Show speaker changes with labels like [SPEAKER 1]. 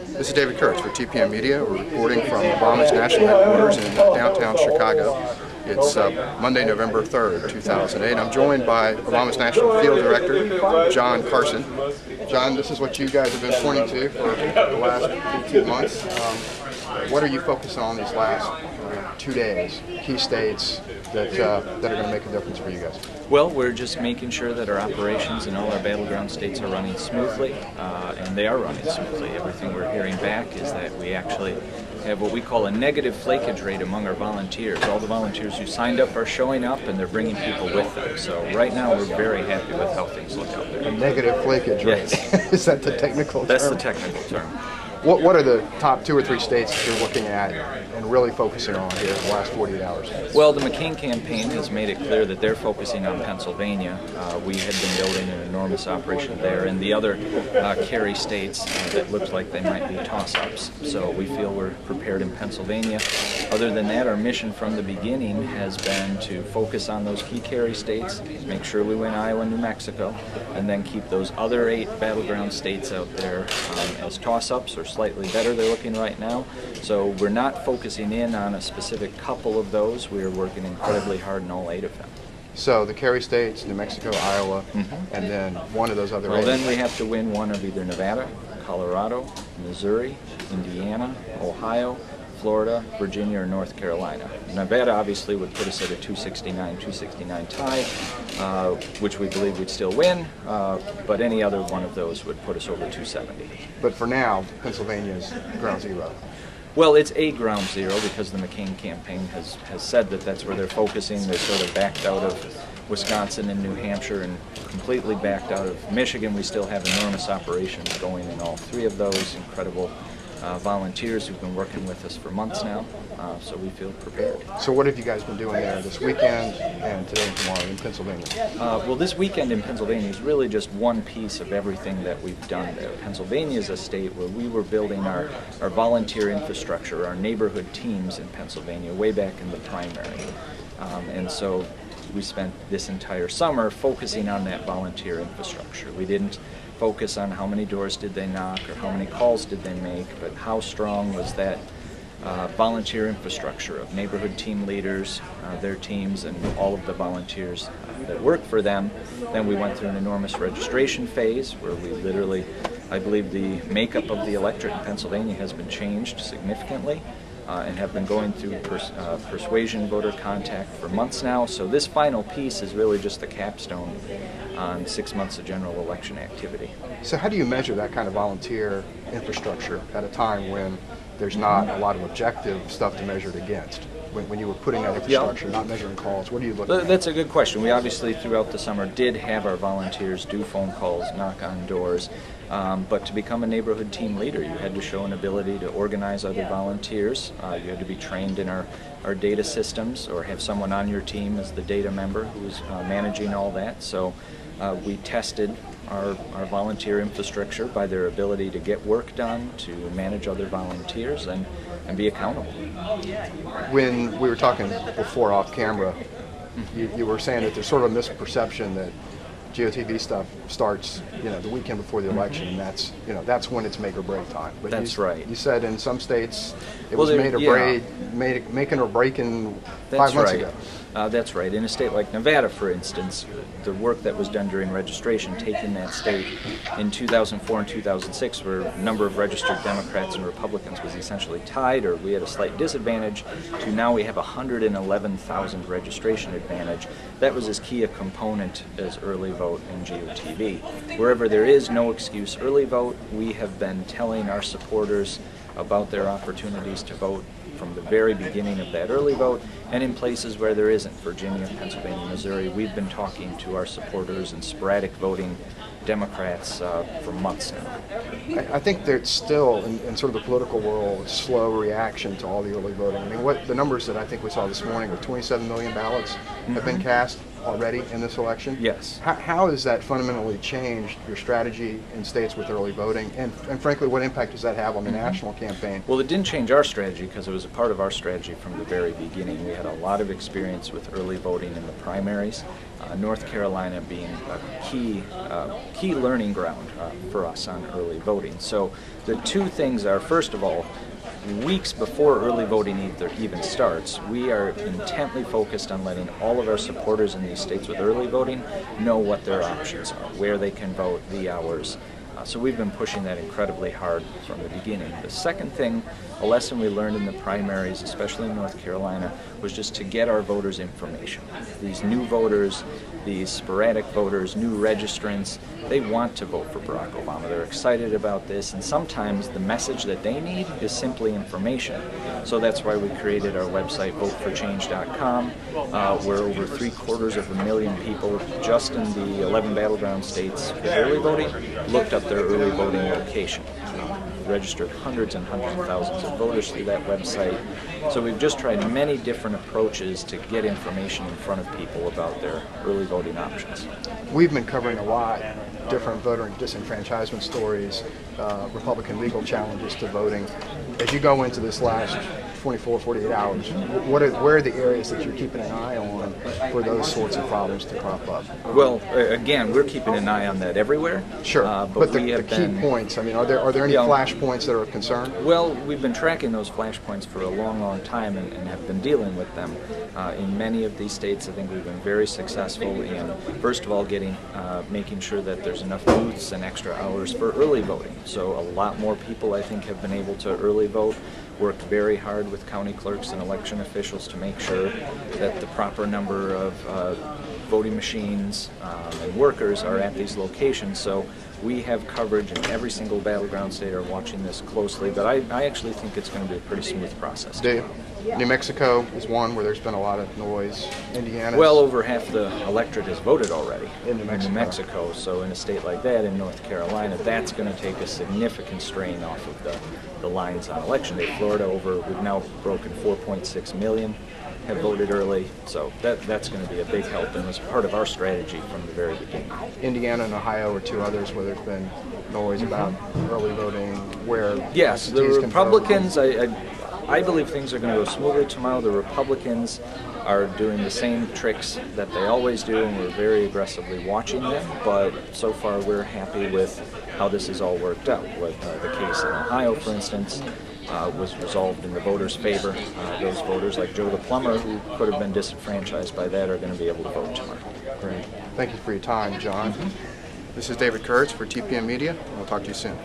[SPEAKER 1] This is David Kurtz for TPM Media. We're reporting from Obama's national headquarters in downtown Chicago. It's Monday, November 3rd, 2008. I'm joined by Obama's National Field Director, Jon Carson. Jon, this is what you guys have been pointing to for the last 18 months. What are you focusing on these last 2 days, key states that are going to make a difference for you guys?
[SPEAKER 2] Well, we're just making sure that our operations in all our battleground states are running smoothly, and they are running smoothly. Everything we're hearing back is that we actually have what we call a negative flakage rate among our volunteers. All the volunteers who signed up are showing up, and they're bringing people with them. So right now we're very happy with how things look out there.
[SPEAKER 1] A negative flakage rate?
[SPEAKER 2] Yes.
[SPEAKER 1] Is that the technical term?
[SPEAKER 2] That's the technical term.
[SPEAKER 1] What are the top 2 or 3 states that you're looking at and really focusing on here in the last 48 hours?
[SPEAKER 2] Well, the McCain campaign has made it clear that they're focusing on Pennsylvania. We had been building an enormous operation there, and the other carry states that looked like they might be toss-ups. So we feel we're prepared in Pennsylvania. Other than that, our mission from the beginning has been to focus on those key carry states, make sure we win Iowa and New Mexico, and then keep those other 8 battleground states out there as toss-ups or slightly better they're looking right now. So we're not focusing in on a specific couple of those. We're working incredibly hard in all 8 of them.
[SPEAKER 1] So the carry states, New Mexico, Iowa, and then one of those other 8.
[SPEAKER 2] Well, then we have to win one of either Nevada, Colorado, Missouri, Indiana, Ohio, Florida, Virginia, or North Carolina. Nevada obviously would put us at a 269 tie, which we believe we'd still win, but any other one of those would put us over 270.
[SPEAKER 1] But for now, Pennsylvania is ground zero.
[SPEAKER 2] Well, it's a ground zero because the McCain campaign has said that that's where they're focusing. They're sort of backed out of Wisconsin and New Hampshire and completely backed out of Michigan. We still have enormous operations going in all 3 of those. Incredible volunteers who've been working with us for months now, so we feel prepared.
[SPEAKER 1] So what have you guys been doing there this weekend and today and tomorrow in Pennsylvania?
[SPEAKER 2] Well, this weekend in Pennsylvania is really just one piece of everything that we've done there. Pennsylvania is a state where we were building our volunteer infrastructure, our neighborhood teams in Pennsylvania way back in the primary. And so we spent this entire summer focusing on that volunteer infrastructure. We didn't focus on how many doors did they knock or how many calls did they make, but how strong was that volunteer infrastructure of neighborhood team leaders, their teams, and all of the volunteers that work for them. Then we went through an enormous registration phase where we literally, I believe the makeup of the electorate in Pennsylvania has been changed significantly. And have been going through persuasion voter contact for months now. So this final piece is really just the capstone on 6 months of general election activity.
[SPEAKER 1] So how do you measure that kind of volunteer infrastructure at a time when there's not a lot of objective stuff to measure it against? When you were putting that infrastructure, not measuring calls, what are you looking at?
[SPEAKER 2] That's a good question. We obviously throughout the summer did have our volunteers do phone calls, knock on doors, but to become a neighborhood team leader you had to show an ability to organize other volunteers. You had to be trained in our data systems or have someone on your team as the data member who was managing all that. So we tested our volunteer infrastructure by their ability to get work done, to manage other volunteers, and be accountable.
[SPEAKER 1] When we were talking before off camera, you were saying that there's sort of a misperception that GOTV stuff starts, the weekend before the election, and that's when it's make or break time. But
[SPEAKER 2] that's right.
[SPEAKER 1] You said in some states it was making or breaking 5 months ago.
[SPEAKER 2] That's right. In a state like Nevada, for instance, the work that was done during registration, taking that state in 2004 and 2006, where the number of registered Democrats and Republicans was essentially tied, or we had a slight disadvantage, to now we have 111,000 registration advantage. That was as key a component as early vote in GOTV. Wherever there is no excuse early vote, we have been telling our supporters about their opportunities to vote from the very beginning of that early vote, and in places where there isn't, Virginia, Pennsylvania, Missouri, we've been talking to our supporters and sporadic voting Democrats for months now.
[SPEAKER 1] I think there's still, in sort of the political world, a slow reaction to all the early voting. I mean, what the numbers that I think we saw this morning were 27 million ballots have been cast already in this election.
[SPEAKER 2] Yes.
[SPEAKER 1] How has that fundamentally changed your strategy in states with early voting? And frankly, what impact does that have on the national campaign?
[SPEAKER 2] Well, it didn't change our strategy because it was a part of our strategy from the very beginning. We had a lot of experience with early voting in the primaries, North Carolina being a key learning ground for us on early voting. So the two things are, first of all, weeks before early voting even starts, we are intently focused on letting all of our supporters in these states with early voting know what their options are, where they can vote, the hours. So we've been pushing that incredibly hard from the beginning. The second thing, a lesson we learned in the primaries, especially in North Carolina, was just to get our voters information. These new voters, these sporadic voters, new registrants, they want to vote for Barack Obama. They're excited about this, and sometimes the message that they need is simply information. So that's why we created our website, voteforchange.com, where over 750,000 people just in the 11 battleground states with early voting looked up their early voting location. Registered hundreds and hundreds of thousands of voters through that website. So we've just tried many different approaches to get information in front of people about their early voting options.
[SPEAKER 1] We've been covering a lot different voter disenfranchisement stories, Republican legal challenges to voting. As you go into this last 24, 48 hours, where are the areas that you're keeping an eye on for those sorts of problems to crop up?
[SPEAKER 2] Well, again, we're keeping an eye on that everywhere.
[SPEAKER 1] Sure, but the key points, I mean, are there any flashpoints that are of concern?
[SPEAKER 2] Well, we've been tracking those flashpoints for a long, long time and have been dealing with them. In many of these states, I think we've been very successful in, first of all, making sure that there's enough booths and extra hours for early voting. So a lot more people, I think, have been able to early vote. Worked very hard with county clerks and election officials to make sure that the proper number of voting machines and workers are at these locations. So we have coverage in every single battleground state, are watching this closely, but I actually think it's going to be a pretty smooth process.
[SPEAKER 1] Do you? New Mexico is one where there's been a lot of noise. Indiana?
[SPEAKER 2] Well, over half the electorate has voted already
[SPEAKER 1] in New Mexico.
[SPEAKER 2] So in a state like that, in North Carolina, that's going to take a significant strain off of the lines on election day. Florida, we've now broken 4.6 million have voted early, so that's going to be a big help and was part of our strategy from the very beginning.
[SPEAKER 1] Indiana and Ohio are two others where there's been noise about early voting, where
[SPEAKER 2] yes, the Republicans, I believe things are going to go smoothly tomorrow. The Republicans are doing the same tricks that they always do, and we're very aggressively watching them, but so far we're happy with how this has all worked out. With the case in Ohio, for instance, was resolved in the voters' favor. Those voters, like Joe the plumber, who could have been disenfranchised by that, are going to be able to vote tomorrow.
[SPEAKER 1] Great. Thank you for your time, John. This is David Kurtz for TPM Media. We'll talk to you soon.